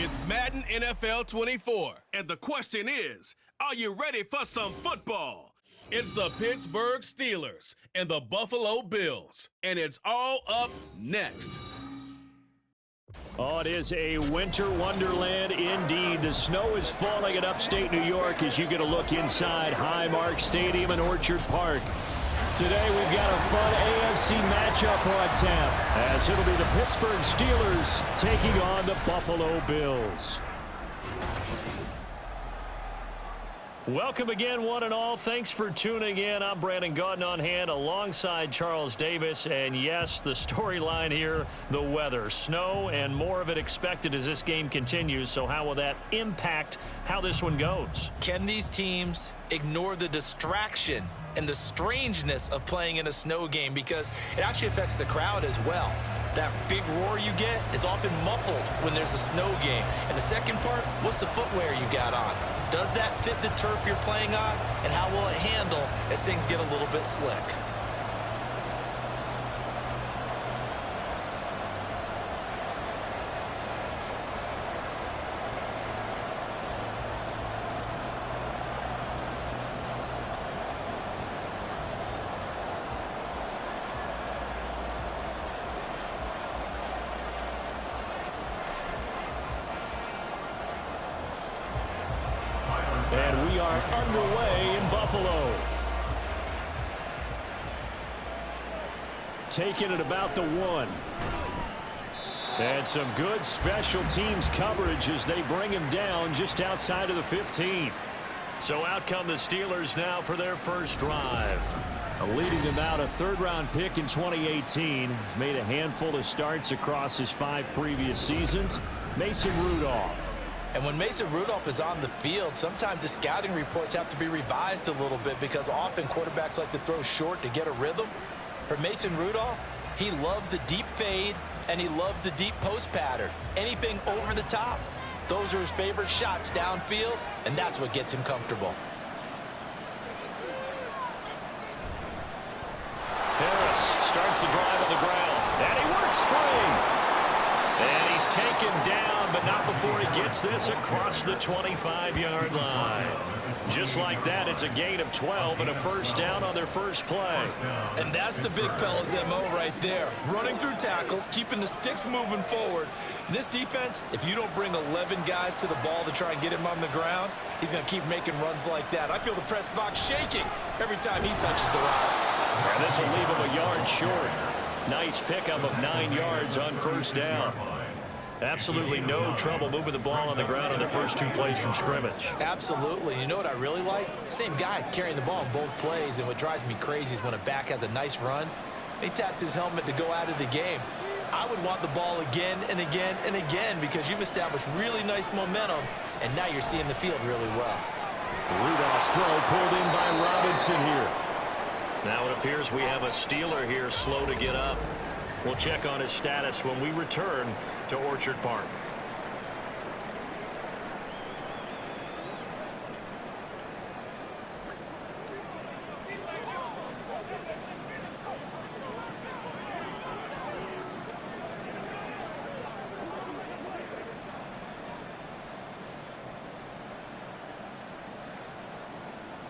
It's Madden NFL 24, and the question is, are you ready for some football? It's the Pittsburgh Steelers and the Buffalo Bills, and it's all up next. Oh, it is a winter wonderland indeed. The snow is falling in upstate New York as you get a look inside Highmark Stadium in Orchard Park. Today we've got a fun AFC matchup on tap, as it'll be the Pittsburgh Steelers taking on the Buffalo Bills. Welcome again, one and all. Thanks for tuning in. I'm Brandon Gaudin on hand alongside Charles Davis. And yes, the storyline here, the weather. Snow and more of it expected as this game continues. So how will that impact how this one goes? Can these teams ignore the distraction and the strangeness of playing in a snow game? Because it actually affects the crowd as well. That big roar you get is often muffled when there's a snow game. And the second part, what's the footwear you got on? Does that fit the turf you're playing on? And how will it handle as things get a little bit slick? And we are underway in Buffalo. Taking it about the 1. And some good special teams coverage as they bring him down just outside of the 15. So out come the Steelers now for their first drive. Leading them out a third-round pick in 2018. He's made a handful of starts across his 5 previous seasons. Mason Rudolph. And when Mason Rudolph is on the field, sometimes the scouting reports have to be revised a little bit because often quarterbacks like to throw short to get a rhythm. For Mason Rudolph, he loves the deep fade and he loves the deep post pattern. Anything over the top, those are his favorite shots downfield, and that's what gets him comfortable. Harris starts the drive on the ground, and he works free. And he's taken down, but not before he gets this across the 25-yard line. Just like that, it's a gain of 12 and a first down on their first play. And that's the big fella's MO right there. Running through tackles, keeping the sticks moving forward. This defense, if you don't bring 11 guys to the ball to try and get him on the ground, he's going to keep making runs like that. I feel the press box shaking every time he touches the rock. And this will leave him a yard short. Nice pickup of 9 yards on first down. Absolutely no trouble moving the ball on the ground on the first 2 plays from scrimmage. Absolutely. You know what I really like? Same guy carrying the ball in both plays, and what drives me crazy is when a back has a nice run, he taps his helmet to go out of the game. I would want the ball again and again and again because you've established really nice momentum, and now you're seeing the field really well. Rudolph's throw pulled in by Robinson here. Now it appears we have a Steeler here slow to get up. We'll check on his status when we return to Orchard Park.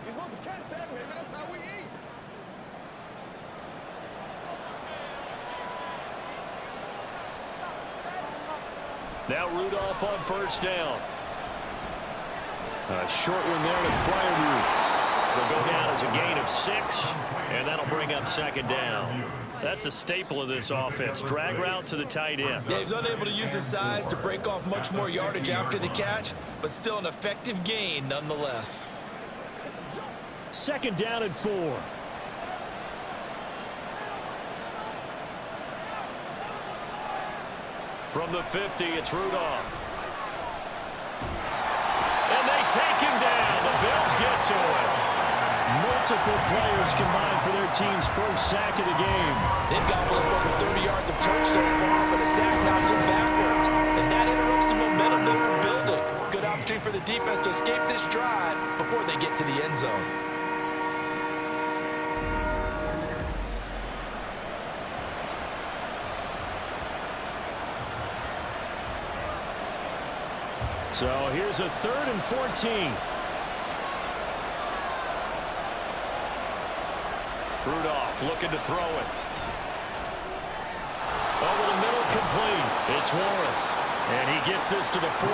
You're supposed to catch that, baby. That's how we eat. Now Rudolph on first down. A short one there to Freiermuth. Will go down as a gain of 6, and that'll bring up second down. That's a staple of this offense. Drag route to the tight end. Yeah, he's unable to use his size to break off much more yardage after the catch, but still an effective gain nonetheless. Second down and 4. From the 50, it's Rudolph. And they take him down. The Bills get to it. Multiple players combined for their team's first sack of the game. They've got over 30 yards of turf so far, but a sack knocks them backwards. And that interrupts the momentum they were building. Good opportunity for the defense to escape this drive before they get to the end zone. So here's a 3rd and 14. Rudolph looking to throw it. Over the middle, complete. It's Warren. And he gets this to the 48,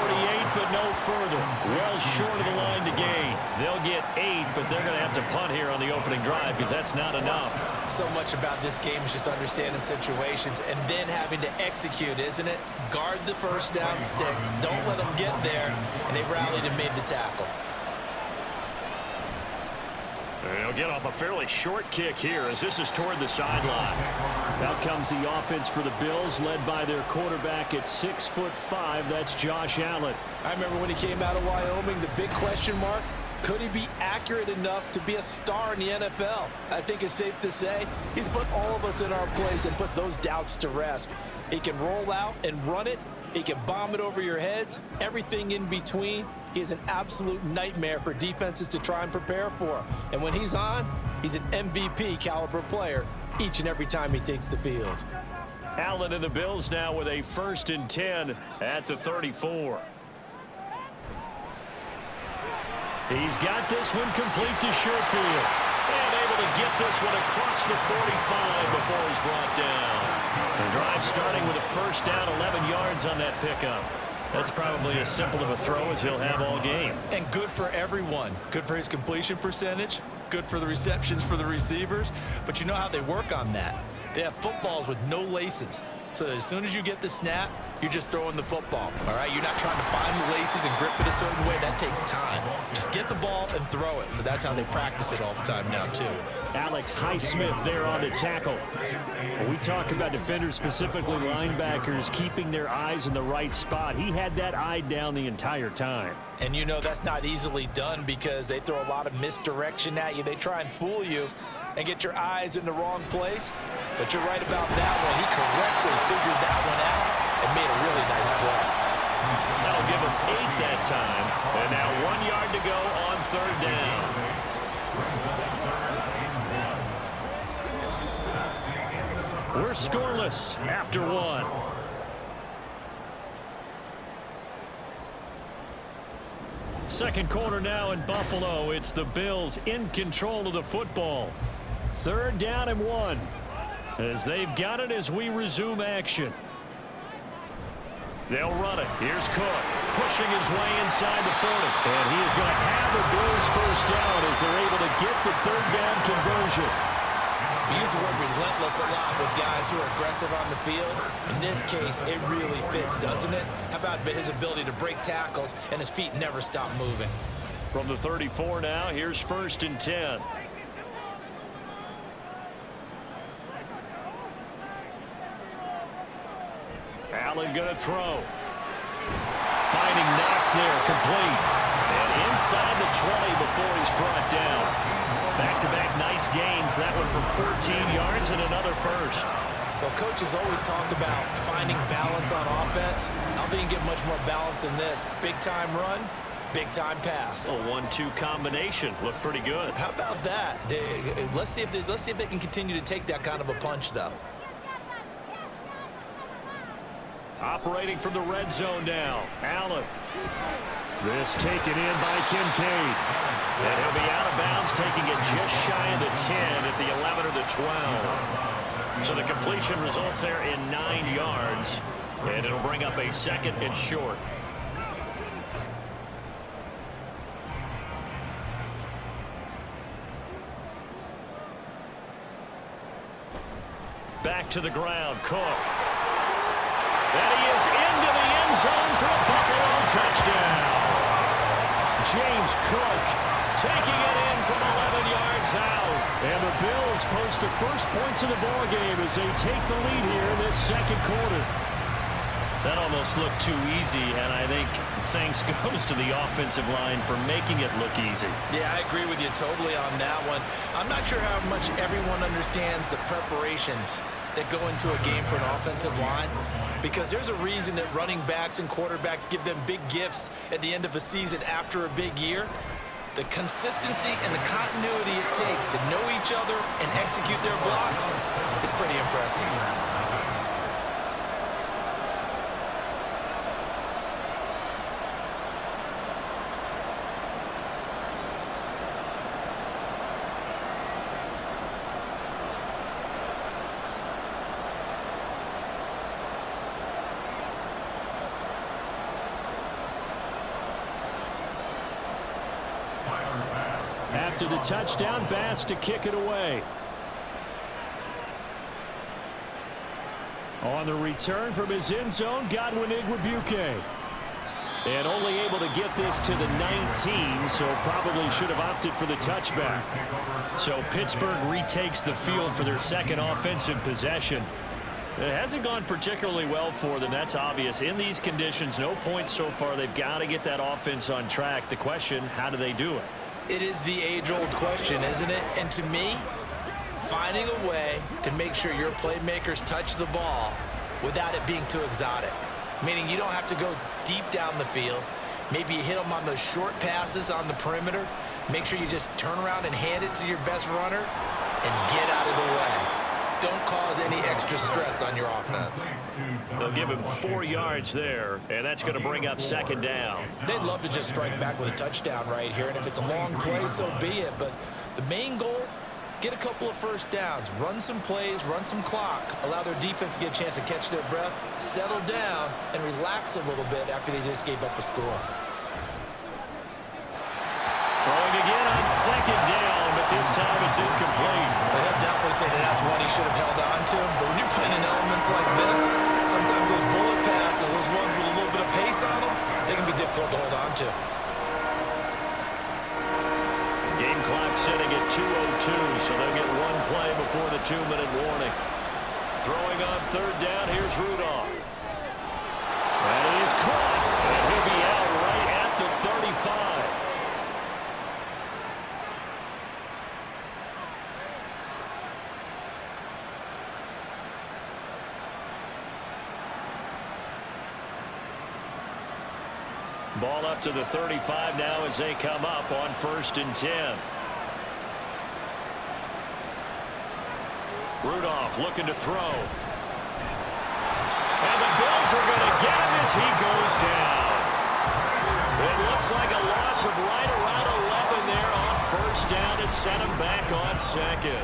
but no further. Well short of the line to gain. They'll get 8, but they're going to have to punt here on the opening drive because that's not enough. So much about this game is just understanding situations and then having to execute, isn't it? Guard the first down sticks. Don't let them get there. And they rallied and made the tackle. They'll get off a fairly short kick here as this is toward the sideline. Out comes the offense for the Bills, led by their quarterback at 6'5". That's Josh Allen. I remember when he came out of Wyoming, the big question mark, could he be accurate enough to be a star in the NFL? I think it's safe to say he's put all of us in our place and put those doubts to rest. He can roll out and run it. He can bomb it over your heads, everything in between. He is an absolute nightmare for defenses to try and prepare for. And when he's on, he's an MVP caliber player each and every time he takes the field. Allen and the Bills now with a 1st and 10 at the 34. He's got this one complete to Sherfield. And able to get this one across the 45 before he's brought down. The drive starting with a 1st down, 11 yards on that pickup. That's probably as simple of a throw as he'll have all game. And good for everyone. Good for his completion percentage. Good for the receptions for the receivers. But you know how they work on that. They have footballs with no laces. So as soon as you get the snap, you're just throwing the football. All right? You're not trying to find the laces and grip it a certain way. That takes time. Just get the ball and throw it. So that's how they practice it all the time now, too. Alex Highsmith there on the tackle. When we talk about defenders, specifically linebackers, keeping their eyes in the right spot, he had that eye down the entire time. And you know that's not easily done because they throw a lot of misdirection at you. They try and fool you and get your eyes in the wrong place. But you're right about that one. He correctly figured that one out and made a really nice play. That'll give him 8 that time. And now 1 yard to go on 3rd down. We're scoreless after 1. Second quarter now in Buffalo. It's the Bills in control of the football. 3rd down and 1. As they've got it as we resume action. They'll run it. Here's Cook pushing his way inside the 40. And he is going to have the Bills 1st down as they're able to get the 3rd down conversion. We use the word relentless a lot with guys who are aggressive on the field. In this case, it really fits, doesn't it? How about his ability to break tackles and his feet never stop moving? From the 34 now, here's 1st and 10. Allen going to throw. Finding Knox there, complete. And inside the 20 before he's brought down. Back-to-back nice gains. That one for 14 yards and another 1st. Well, coaches always talk about finding balance on offense. I don't think you get much more balance than this. Big-time run, big-time pass. A 1-2 combination. Looked pretty good. How about that? Let's see if they can continue to take that kind of a punch, though. Operating from the red zone now. Allen. This taken in by Kincaid. And he'll be out of bounds, taking it just shy of the 10 at the 11 or the 12. So the completion results there in 9 yards. And it'll bring up a 2nd and short. Back to the ground, Cook. And he is into the end zone for a Buffalo touchdown. James Cook taking it in from 11 yards out. And the Bills post the first points of the ballgame as they take the lead here in this 2nd quarter. That almost looked too easy, and I think thanks goes to the offensive line for making it look easy. Yeah, I agree with you totally on that one. I'm not sure how much everyone understands the preparations that go into a game for an offensive line, because there's a reason that running backs and quarterbacks give them big gifts at the end of a season after a big year. The consistency and the continuity it takes to know each other and execute their blocks is pretty impressive. after the touchdown. Bass to kick it away. On the return from his end zone, Godwin Igwebuike. And only able to get this to the 19, so probably should have opted for the touchback. So Pittsburgh retakes the field for their second offensive possession. It hasn't gone particularly well for them, that's obvious. In these conditions, no points so far. They've got to get that offense on track. The question, how do they do it? It is the age-old question, isn't it? And to me, finding a way to make sure your playmakers touch the ball without it being too exotic. Meaning you don't have to go deep down the field. Maybe you hit them on those short passes on the perimeter. Make sure you just turn around and hand it to your best runner and get out of the way. Don't cause any extra stress on your offense. They'll give him 4 yards there, and that's going to bring up second down. They'd love to just strike back with a touchdown right here, and if it's a long play, so be it. But the main goal, get a couple of first downs, run some plays, run some clock, allow their defense to get a chance to catch their breath, settle down, and relax a little bit after they just gave up a score. Throwing again on second down, but this time it's incomplete. Well, he'll definitely say that that's one he should have held on to. But when you're playing in elements like this, sometimes those bullet passes, those ones with a little bit of pace on them, they can be difficult to hold on to. Game clock sitting at 2:02, so they'll get one play before the 2-minute warning. Throwing on third down, here's Rudolph. And he is caught, and he'll be out right at the 35. Ball up to the 35 now as they come up on 1st and 10. Rudolph looking to throw. And the Bills are going to get him as he goes down. It looks like a loss of right around 11 there on 1st down to set him back on 2nd.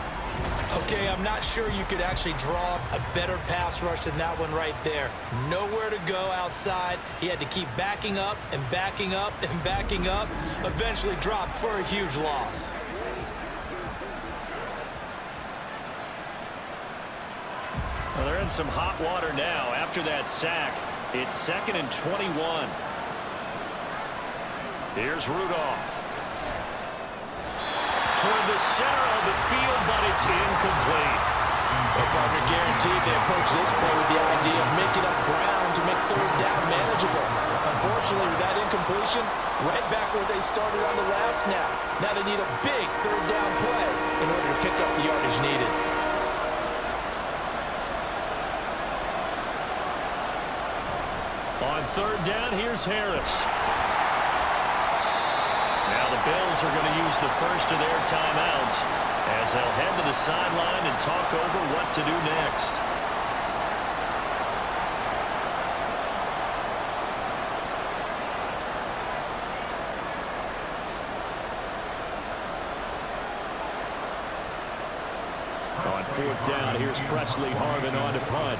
Okay, I'm not sure you could actually draw a better pass rush than that one right there. Nowhere to go outside. He had to keep backing up and backing up and backing up. Eventually dropped for a huge loss. Well, they're in some hot water now. After that sack, it's 2nd and 21. Here's Rudolph. Toward the center of the field, but it's incomplete. Well, partner, guaranteed they approach this play with the idea of making up ground to make third down manageable. Unfortunately, with that incompletion, right back where they started on the last snap. Now they need a big third down play in order to pick up the yardage needed. On 3rd down, here's Harris. Now the Bills are going to use the first of their timeouts as they'll head to the sideline and talk over what to do next. On 4th down, here's Presley Harvin on to punt.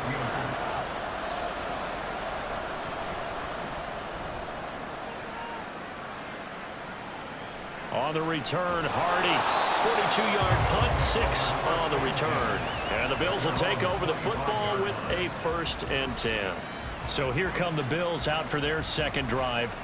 On the return, Hardy. 42-yard punt, 6 on the return. And the Bills will take over the football with a 1st and 10. So here come the Bills out for their second drive.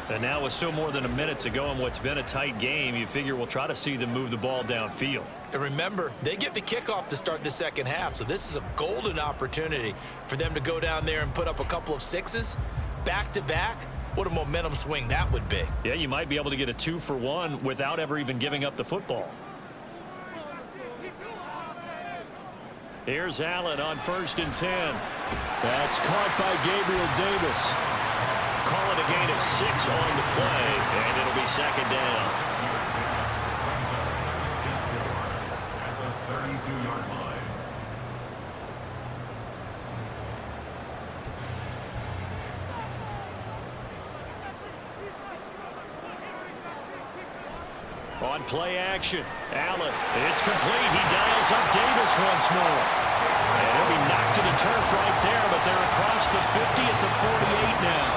And now with still more than a minute to go in what's been a tight game, you figure we'll try to see them move the ball downfield. And remember, they get the kickoff to start the second half, so this is a golden opportunity for them to go down there and put up a couple of 6s back-to-back. What a momentum swing that would be. Yeah, you might be able to get a 2-for-1 without ever even giving up the football. Here's Allen on 1st and 10. That's caught by Gabriel Davis. Call it a gain of 6 on the play, and it'll be 2nd down. At the 32-yard line. On play action, Allen, it's complete. He dials up Davis once more. And he'll be knocked to the turf right there, but they're across the 50 at the 48 now.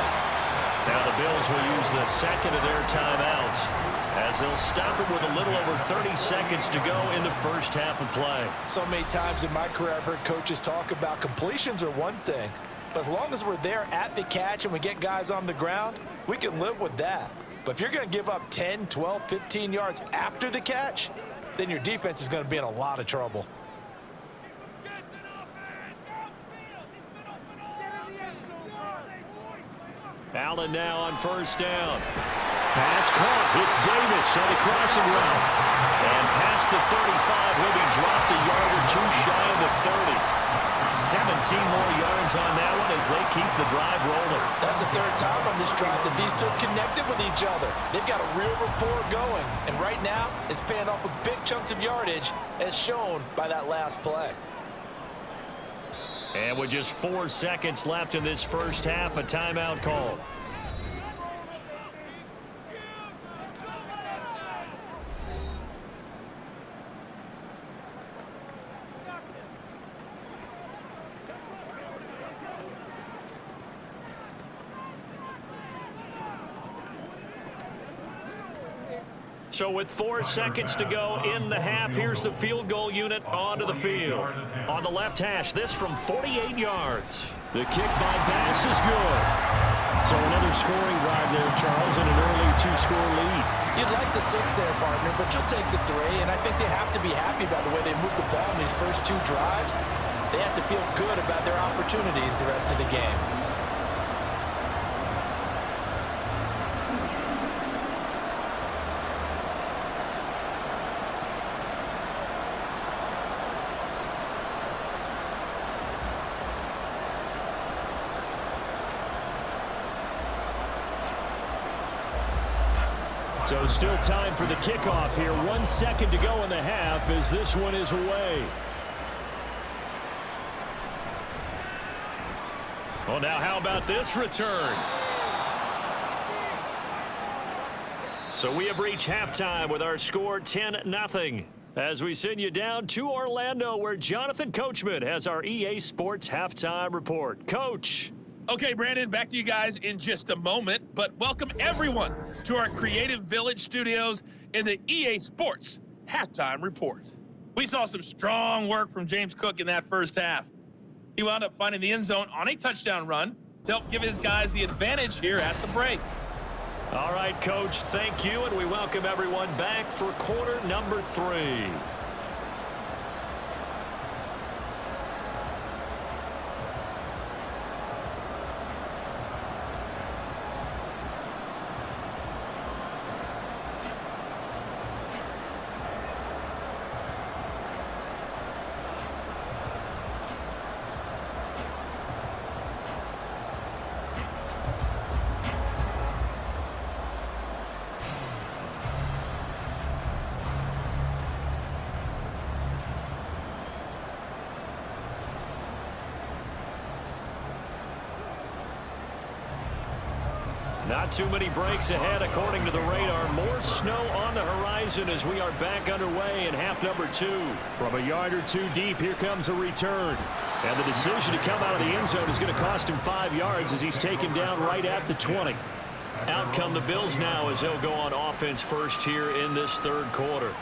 Now the Bills will use the second of their timeouts as they'll stop it with a little over 30 seconds to go in the first half of play. So many times in my career I've heard coaches talk about completions are one thing, but as long as we're there at the catch and we get guys on the ground, we can live with that. But if you're going to give up 10, 12, 15 yards after the catch, then your defense is going to be in a lot of trouble. Allen now on first down. Pass caught. It's Davis on the crossing route. And past the 35, he'll be dropped a yard or two shy of the 30. 17 more yards on that one as they keep the drive rolling. That's the third time on this drive that these two have connected with each other. They've got a real rapport going. And right now, it's paying off with big chunks of yardage as shown by that last play. And with just 4 seconds left in this first half, a timeout call. So with 4 seconds to go in the half, here's the field goal unit onto the field. On the left hash, this from 48 yards. The kick by Bass is good. So another scoring drive there, Charles, and an early 2-score lead. You'd like the 6 there, partner, but you'll take the 3, and I think they have to be happy about the way they moved the ball in these first 2 drives. They have to feel good about their opportunities the rest of the game. So still time for the kickoff here. 1 second to go in the half as this one is away. Well, now how about this return? So we have reached halftime with our score 10-0. As we send you down to Orlando, where Jonathan Coachman has our EA Sports halftime report. Coach. Okay, Brandon, back to you guys in just a moment, but welcome everyone to our Creative Village studios in the EA Sports Halftime Report. We saw some strong work from James Cook in that first half. He wound up finding the end zone on a touchdown run to help give his guys the advantage here at the break. All right, Coach, thank you, and we welcome everyone back for quarter number 3. Not too many breaks ahead according to the radar. More snow on the horizon as we are back underway in half number 2. From a yard or 2 deep, here comes a return. And the decision to come out of the end zone is going to cost him 5 yards as he's taken down right at the 20. Out come the Bills now as they'll go on offense first here in this third quarter.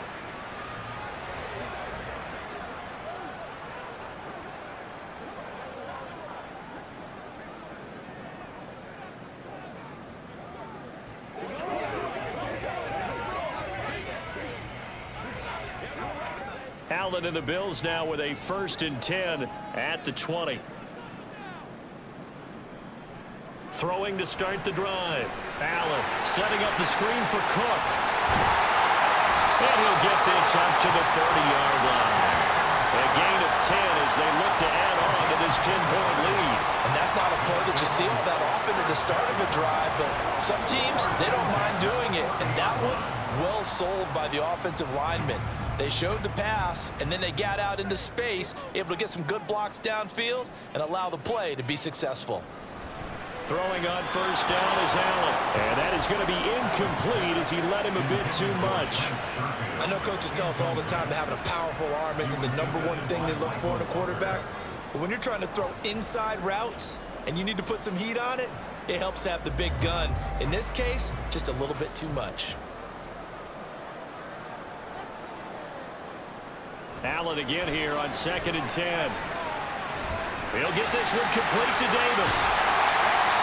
Allen and the Bills now with a 1st and 10 at the 20. Throwing to start the drive. Allen setting up the screen for Cook. And he'll get this up to the 30-yard line. A gain of 10 as they look to add on to this 10-point lead. And that's not a play that you see all that often at the start of a drive, but some teams, they don't mind doing it. And that one, well sold by the offensive lineman. They showed the pass, and then they got out into space, able to get some good blocks downfield and allow the play to be successful. Throwing on first down is Allen. And that is going to be incomplete as he let him a bit too much. I know coaches tell us all the time that having a powerful arm isn't the #1 thing they look for in a quarterback. But when you're trying to throw inside routes and you need to put some heat on it, it helps have the big gun. In this case, just a little bit too much. Allen again here on 2nd and 10. He'll get this one complete to Davis.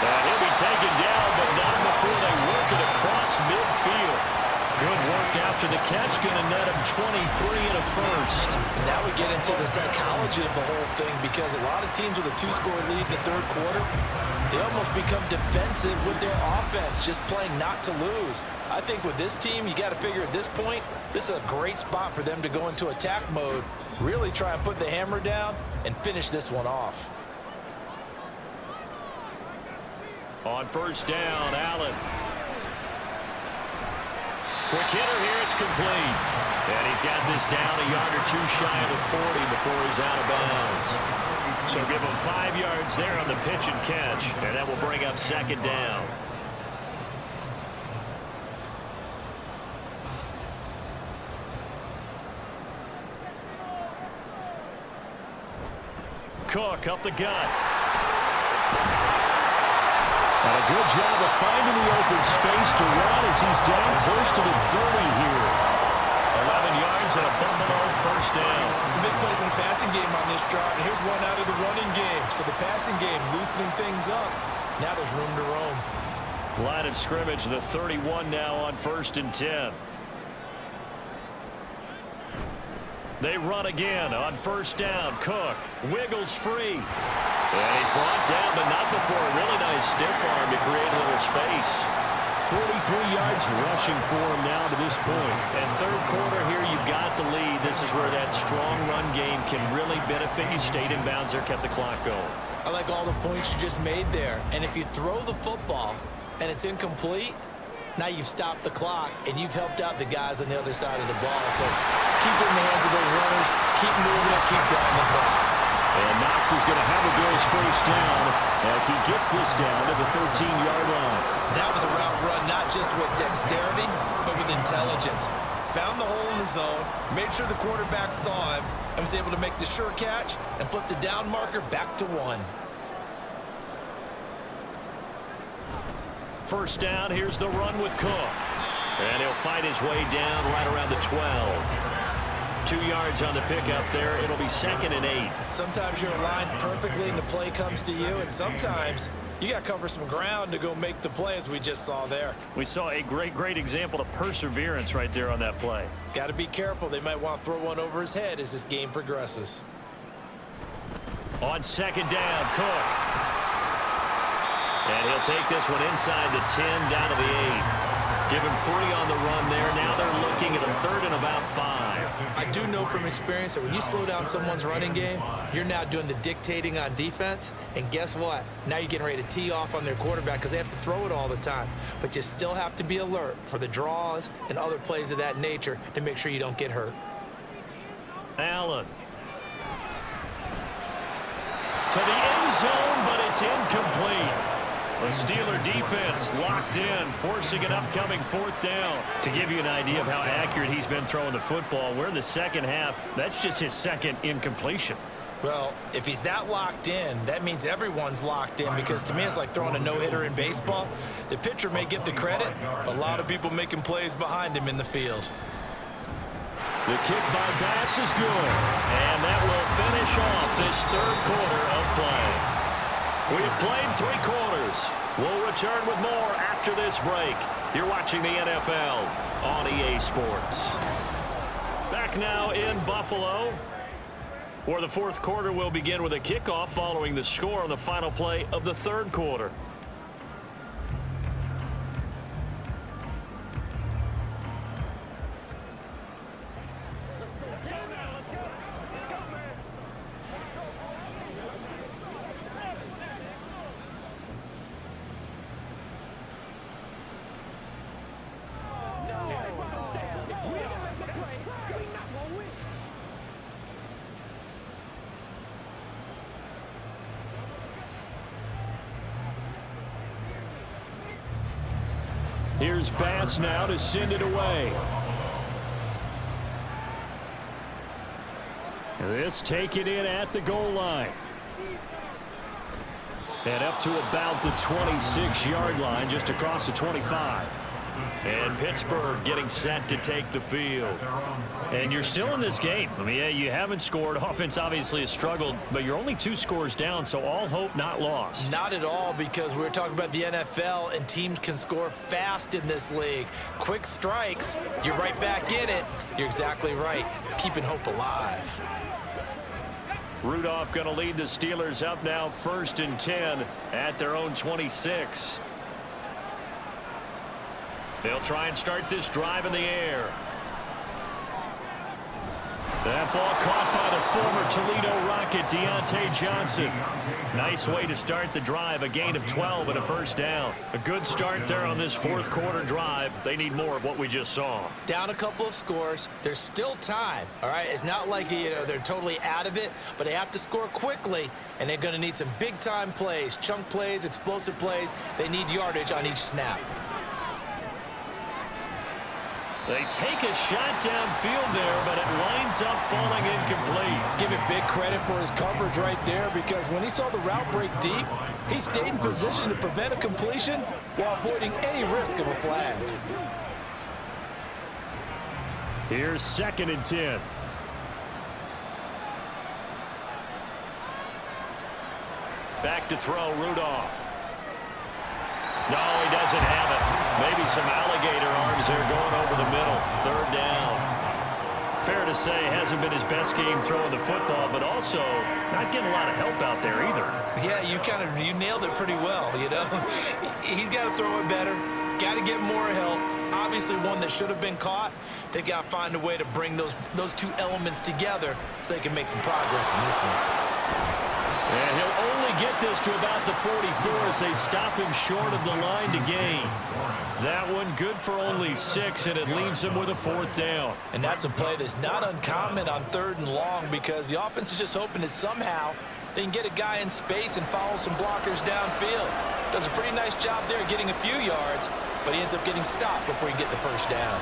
And he'll be taken down, but not before they work it across midfield. Good work after the catch, going to net him 23 and a first. Now we get into the psychology of the whole thing, because a lot of teams with a 2-score lead in the third quarter, they almost become defensive with their offense, just playing not to lose. I think with this team, you got to figure at this point, this is a great spot for them to go into attack mode, really try and put the hammer down and finish this one off. On first down, Allen. Quick hitter here, it's complete. And he's got this down a yard or two shy of the 40 before he's out of bounds. So give him 5 yards there on the pitch and catch, and that will bring up 2nd down. Cook up the gut. And a good job of finding the open space to run as he's down close to the 30 here. 11 yards and a Buffalo first down. Some big plays in the passing game on this drive, and here's one out of the running game. So the passing game loosening things up. Now there's room to roam. Line of scrimmage, the 31 now on 1st and 10. They run again on first down. Cook wiggles free. And he's brought down, but not before a really nice stiff arm to create a little space. 43 yards rushing for him now to this point. And third quarter here, you've got the lead. This is where that strong run game can really benefit you. Stayed in bounds there, kept the clock going. I like all the points you just made there. And if you throw the football and it's incomplete, now you've stopped the clock and you've helped out the guys on the other side of the ball. So keep it in the hands of those runners. Keep moving it. Keep grinding the clock. And Knox is going to have the Bills first down as he gets this down to the 13-yard line. That was a route run, not just with dexterity, but with intelligence. Found the hole in the zone, made sure the quarterback saw him, and was able to make the sure catch and flip the down marker back to 1. First down, here's the run with Cook. And he'll fight his way down right around the 12. 2 yards on the pickup there. It'll be 2nd and 8. Sometimes you're aligned perfectly and the play comes to you, and sometimes you got to cover some ground to go make the play, as we just saw there. We saw a great example of perseverance right there on that play. Got to be careful. They might want to throw one over his head as this game progresses. On 2nd down, Cook. And he'll take this one inside the 10, down to the 8. Give him 3 on the run there. Now they're looking at a 3rd and about 5. I do know from experience that when you slow down someone's running game, you're now doing the dictating on defense. And guess what? Now you're getting ready to tee off on their quarterback because they have to throw it all the time. But you still have to be alert for the draws and other plays of that nature to make sure you don't get hurt. Allen. To the end zone, but it's incomplete. The Steeler defense locked in, forcing an upcoming 4th down. To give you an idea of how accurate he's been throwing the football, we're in the second half. That's just his 2nd incompletion. Well, if he's that locked in, that means everyone's locked in, because to me it's like throwing a no-hitter in baseball. The pitcher may get the credit, but a lot of people making plays behind him in the field. The kick by Bass is good, and that will finish off this third quarter of play. We've played 3 quarters. We'll return with more after this break. You're watching the NFL on EA Sports. Back now in Buffalo, where the 4th quarter will begin with a kickoff following the score on the final play of the 3rd quarter. Here's Bass now to send it away. This taken in at the goal line. And up to about the 26-yard line, just across the 25. And Pittsburgh getting set to take the field. And you're still in this game. I mean, yeah, you haven't scored. Offense obviously has struggled, but you're only 2 scores down, so all hope not lost. Not at all, because we're talking about the NFL, and teams can score fast in this league. Quick strikes, you're right back in it. You're exactly right. Keeping hope alive. Rudolph going to lead the Steelers up now 1st and 10 at their own 26. They'll try and start this drive in the air. That ball caught by the former Toledo Rocket, Deontay Johnson. Nice way to start the drive, a gain of 12 and a first down. A good start there on this 4th quarter drive. They need more of what we just saw. Down a couple of scores. There's still time, all right? It's not like, they're totally out of it, but they have to score quickly, and they're going to need some big-time plays, chunk plays, explosive plays. They need yardage on each snap. They take a shot downfield there, but it winds up falling incomplete. Give him big credit for his coverage right there, because when he saw the route break deep, he stayed in position to prevent a completion while avoiding any risk of a flag. Here's 2nd and 10. Back to throw, Rudolph. No, he doesn't have it. Maybe some alligator arms there going over the middle. 3rd down. Fair to say, hasn't been his best game throwing the football, but also not getting a lot of help out there either. Yeah, you nailed it pretty well, He's got to throw it better. Got to get more help. Obviously one that should have been caught. They've got to find a way to bring those 2 elements together so they can make some progress in this one. And he'll only get this to about the 44 as they stop him short of the line to gain. That one good for only 6, and it leaves him with a 4th down. And that's a play that's not uncommon on 3rd and long, because the offense is just hoping that somehow they can get a guy in space and follow some blockers downfield. Does a pretty nice job there getting a few yards, but he ends up getting stopped before he can get the 1st down.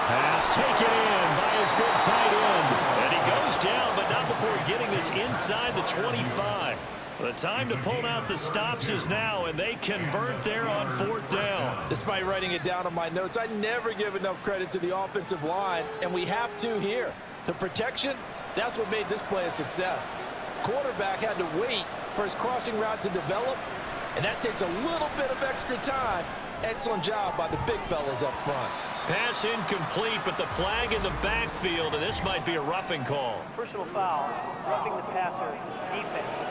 Pass taken in by his big tight end. And he goes down, but not before getting this inside the 25. The time to pull out the stops is now, and they convert there on 4th down. Despite writing it down on my notes, I never give enough credit to the offensive line, and we have to here. The protection, that's what made this play a success. Quarterback had to wait for his crossing route to develop, and that takes a little bit of extra time. Excellent job by the big fellas up front. Pass incomplete, but the flag in the backfield, and this might be a roughing call. Personal foul, roughing the passer, defense.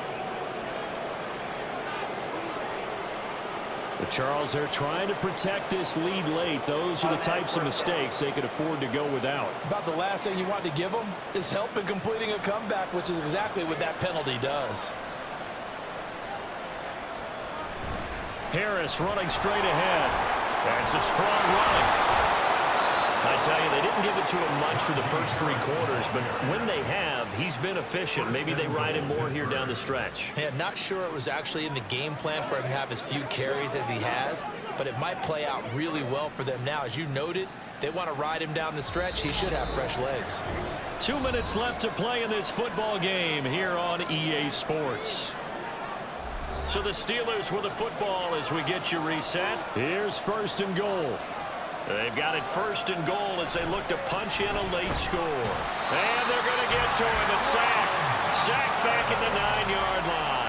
The Charles, they're trying to protect this lead late. Those are the types of mistakes they could afford to go without. About the last thing you want to give them is help in completing a comeback, which is exactly what that penalty does. Harris running straight ahead. That's a strong run. I tell you, they didn't give it to him much for the first 3 quarters, but when they have, he's been efficient. Maybe they ride him more here down the stretch. Yeah, not sure it was actually in the game plan for him to have as few carries as he has, but it might play out really well for them now. As you noted, if they want to ride him down the stretch, he should have fresh legs. 2 minutes left to play in this football game here on EA Sports. So the Steelers with the football as we get you reset. Here's 1st and goal. They've got it 1st and goal as they look to punch in a late score. And they're going to get to him. A sack. Sack back at the 9-yard line.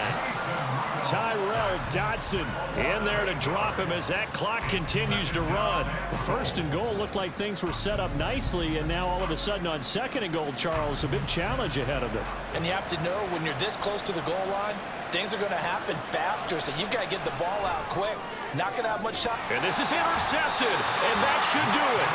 Tyrell Dodson in there to drop him as that clock continues to run. The 1st and goal looked like things were set up nicely, and now all of a sudden on 2nd and goal, Charles, a big challenge ahead of them. And you have to know when you're this close to the goal line, things are going to happen faster, so you've got to get the ball out quick. Not going to have much time. And this is intercepted, and that should do it.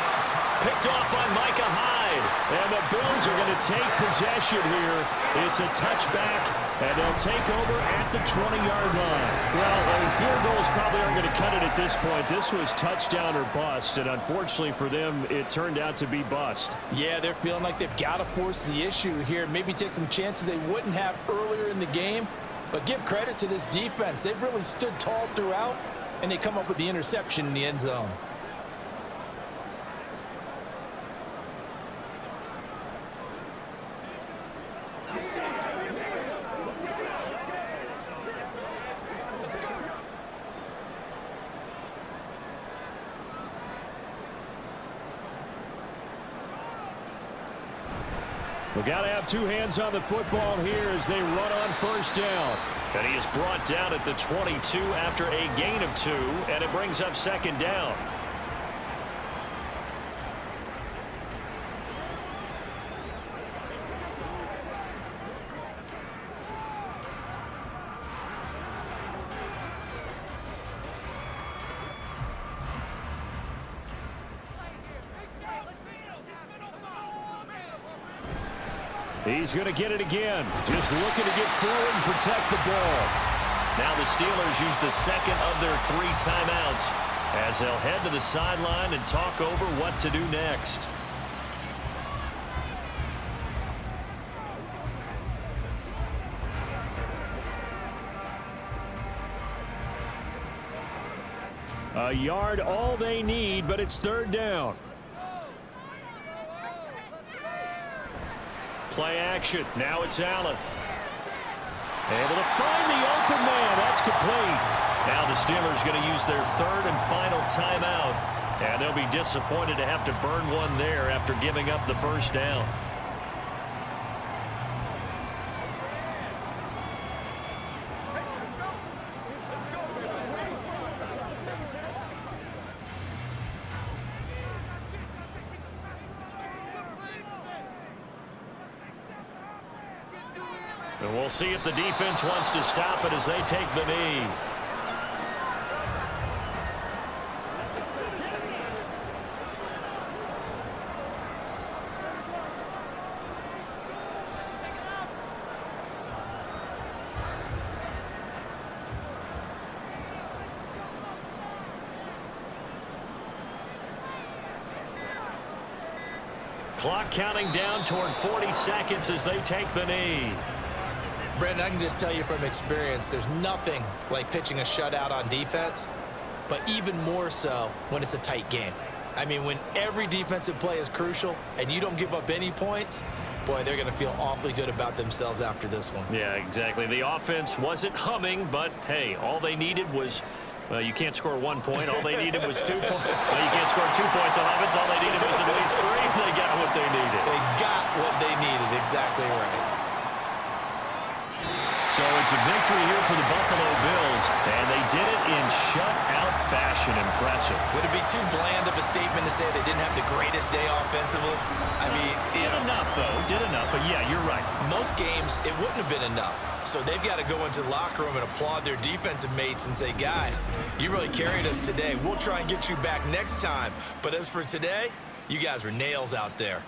Picked off by Micah Hyde, and the Bills are going to take possession here. It's a touchback, and they'll take over at the 20-yard line. Well, field goals probably aren't going to cut it at this point. This was touchdown or bust, and unfortunately for them, it turned out to be bust. Yeah, they're feeling like they've got to force the issue here. Maybe take some chances they wouldn't have earlier in the game. But give credit to this defense. They've really stood tall throughout, and they come up with the interception in the end zone. We got to have two hands on the football here as they run on first down. And he is brought down at the 22 after a gain of 2, and it brings up second down. He's going to get it again. Just looking to get forward and protect the ball. Now the Steelers use the second of their 3 timeouts as they'll head to the sideline and talk over what to do next. A yard all they need, but it's third down. Play action. Now it's Allen. Able to find the open man. That's complete. Now the Steelers going to use their third and final timeout. And they'll be disappointed to have to burn one there after giving up the first down. And we'll see if the defense wants to stop it as they take the knee. Clock counting down toward 40 seconds as they take the knee. Brandon, I can just tell you from experience, there's nothing like pitching a shutout on defense, but even more so when it's a tight game. I mean, when every defensive play is crucial and you don't give up any points, boy, they're going to feel awfully good about themselves after this one. Yeah, exactly. The offense wasn't humming, but, hey, all they needed was, well, you can't score 1 point. All they needed was 2 points. Well, you can't score 2 points on offense. All they needed was at least 3. They got what they needed. They got what they needed. Exactly right. So it's a victory here for the Buffalo Bills, and they did it in shutout fashion. Impressive. Would it be too bland of a statement to say they didn't have the greatest day offensively? I mean, did enough, though. Did enough, but yeah, you're right. Most games, it wouldn't have been enough. So they've got to go into the locker room and applaud their defensive mates and say, guys, you really carried us today. We'll try and get you back next time. But as for today, you guys were nails out there.